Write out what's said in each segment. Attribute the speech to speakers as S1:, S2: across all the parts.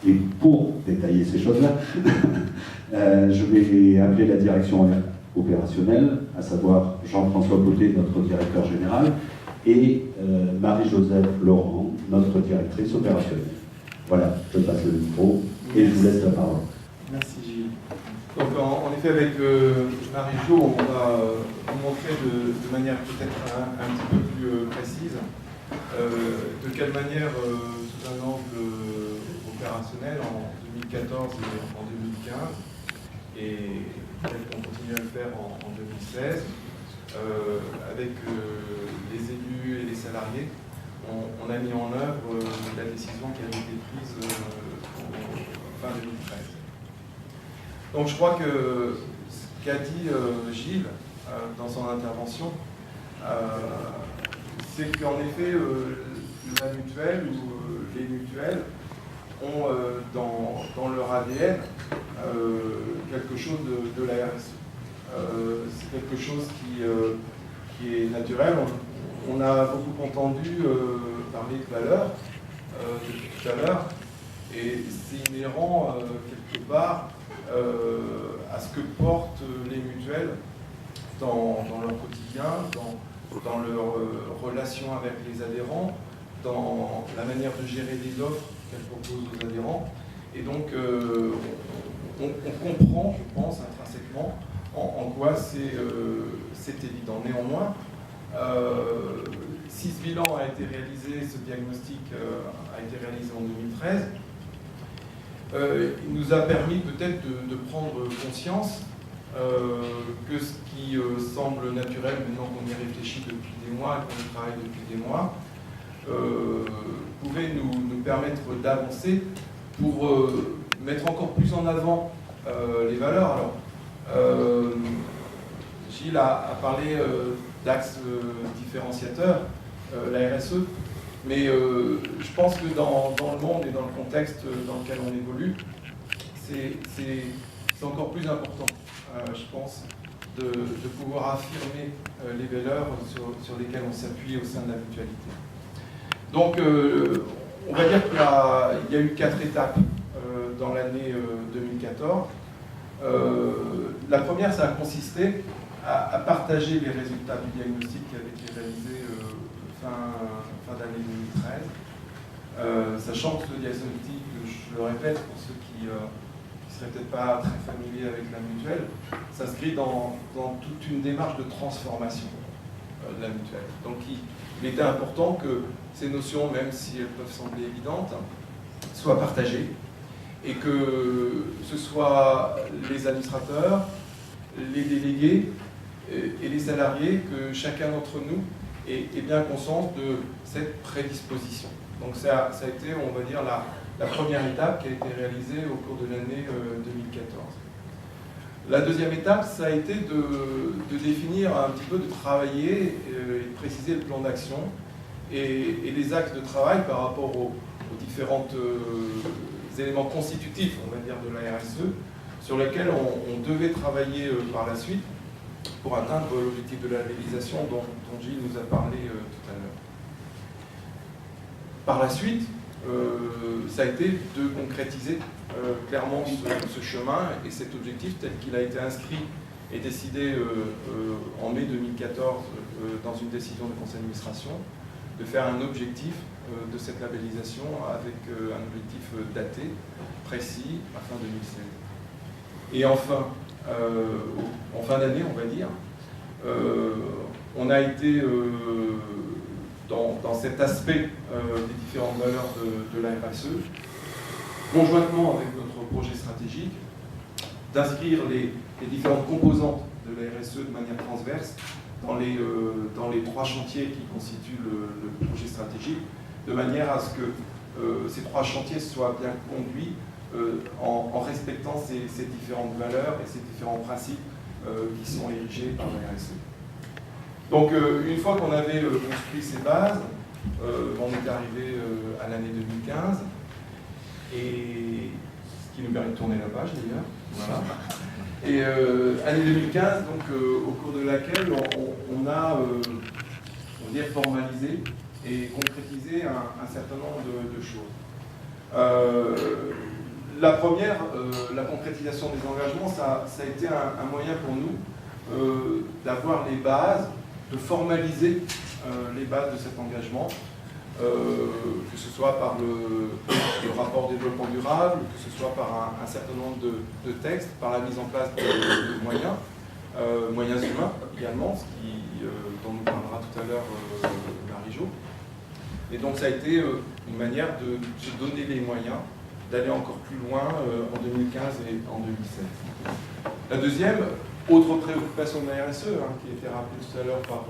S1: Et pour détailler ces choses-là, je vais appeler la direction opérationnelle, à savoir Jean-François Baudet, notre directeur général, et Marie-Joseph Laurent, notre directrice opérationnelle. Voilà, je passe le micro et je vous laisse la parole.
S2: Merci Gilles. Donc en effet avec Marie-Jo, on va vous montrer de manière peut-être un petit peu plus précise de quelle manière, sous un angle opérationnel en 2014 et en 2015, et tel qu'on continue à le faire en 2016, avec les élus et les salariés, on a mis en œuvre la décision qui avait été prise fin 2013. Donc je crois que ce qu'a dit Gilles dans son intervention, c'est qu'en effet la mutuelle ou les mutuelles ont dans leur ADN quelque chose de la RSE. C'est quelque chose qui est naturel. On a beaucoup entendu parler de valeurs depuis tout à l'heure, et c'est inhérent quelque part à ce que portent les mutuelles dans leur quotidien, dans leur relation avec les adhérents, dans la manière de gérer les offres qu'elles proposent aux adhérents. Et donc, on comprend, je pense, intrinsèquement, en quoi c'est évident. Néanmoins, si ce bilan a été réalisé, ce diagnostic a été réalisé en 2013, il nous a permis peut-être de prendre conscience que ce qui semble naturel, maintenant qu'on y réfléchit depuis des mois et qu'on y travaille depuis des mois, pouvait nous permettre d'avancer pour mettre encore plus en avant les valeurs. Alors, Gilles a parlé d'axes différenciateurs, la RSE, mais je pense que dans le monde et dans le contexte dans lequel on évolue, c'est encore plus important, je pense, de pouvoir affirmer les valeurs sur lesquelles on s'appuie au sein de la mutualité. Donc, on va dire qu'il y a eu 4 étapes dans l'année 2014. La première, ça a consisté à partager les résultats du diagnostic qui avait été réalisé fin d'année 2013, sachant que ce diagnostic, je le répète pour ceux qui ne seraient peut-être pas très familiers avec la mutuelle, s'inscrit dans toute une démarche de transformation de la mutuelle. Donc il était important que ces notions, même si elles peuvent sembler évidentes, soient partagées, et que ce soit les administrateurs, les délégués et les salariés, que chacun d'entre nous ait bien conscience de cette prédisposition. Donc ça a été, on va dire, la première étape qui a été réalisée au cours de l'année 2014. La deuxième étape, ça a été de définir un petit peu, de travailler et de préciser le plan d'action et les axes de travail par rapport aux différents éléments constitutifs, on va dire, de la RSE, sur lesquels on devait travailler par la suite pour atteindre l'objectif de la labellisation dont Gilles nous a parlé tout à l'heure. Par la suite, ça a été de concrétiser clairement ce chemin et cet objectif tel qu'il a été inscrit et décidé en mai 2014 dans une décision de conseil d'administration, de faire un objectif de cette labellisation avec un objectif daté, précis, à fin 2016. Et enfin, en fin d'année, on va dire, on a été dans cet aspect des différentes valeurs de la RSE, conjointement avec notre projet stratégique, d'inscrire les différentes composantes de la RSE de manière transverse dans les 3 chantiers qui constituent le projet stratégique, de manière à ce que ces 3 chantiers soient bien conduits en respectant ces différentes valeurs et ces différents principes qui sont érigés par la RSE. Donc une fois qu'on avait construit ces bases, on est arrivé à l'année 2015, et ce qui nous permet de tourner la page d'ailleurs. Voilà. Et année 2015, donc, au cours de laquelle on a on va dire, formalisé et concrétisé un certain nombre de choses. La première, la concrétisation des engagements, ça a été un moyen pour nous d'avoir les bases, de formaliser les bases de cet engagement, que ce soit par le rapport développement durable, que ce soit par un certain nombre de textes, par la mise en place de moyens humains également, ce dont nous parlera tout à l'heure Marie-Jo. Et donc ça a été une manière de se donner les moyens d'aller encore plus loin en 2015 et en 2016. La deuxième, autre préoccupation de la RSE, qui a été rappelée tout à l'heure par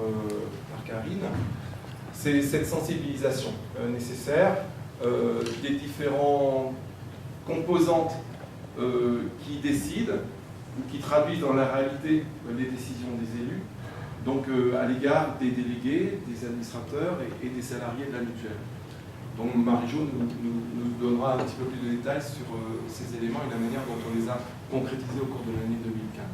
S2: Karine, c'est cette sensibilisation nécessaire des différentes composantes qui décident ou qui traduisent dans la réalité les décisions des élus, donc à l'égard des délégués, des administrateurs et des salariés de la mutuelle. Donc Marie-Jo nous donnera un petit peu plus de détails sur ces éléments et la manière dont on les a concrétisés au cours de l'année 2015.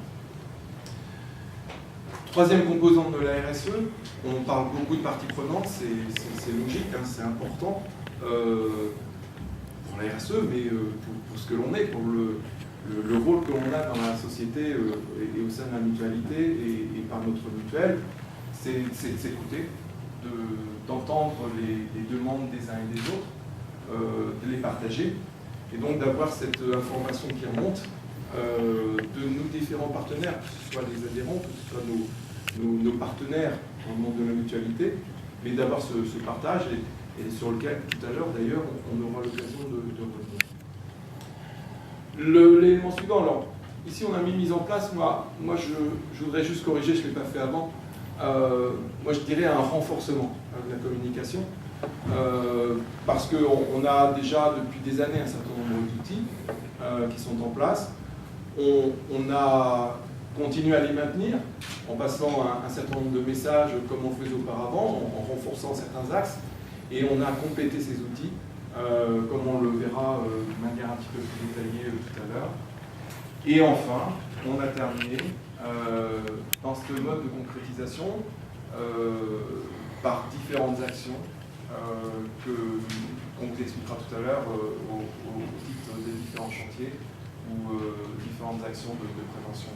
S2: Troisième composante de la RSE, on parle beaucoup de parties prenantes, c'est logique, c'est important pour la RSE, mais pour ce que l'on est, pour le rôle que l'on a dans la société et au sein de la mutualité et par notre mutuelle, c'est d'écouter, d'entendre les demandes des uns et des autres, de les partager, et donc d'avoir cette information qui remonte de nos différents partenaires, que ce soit les adhérents, que ce soit nos partenaires dans le monde de la mutualité, mais d'avoir ce partage et sur lequel tout à l'heure d'ailleurs on aura l'occasion de revenir. L'élément suivant, alors ici on a mis en place, moi je voudrais juste corriger, je ne l'ai pas fait avant, moi je dirais un renforcement de la communication, parce qu'on a déjà depuis des années un certain nombre d'outils qui sont en place. On a continué à les maintenir en passant un certain nombre de messages comme on le faisait auparavant, en renforçant certains axes, et on a complété ces outils, comme on le verra de manière un petit peu plus détaillée tout à l'heure. Et enfin, on a terminé dans ce mode de concrétisation par différentes actions qu'on vous expliquera tout à l'heure au titre des différents chantiers ou différentes actions de prévention.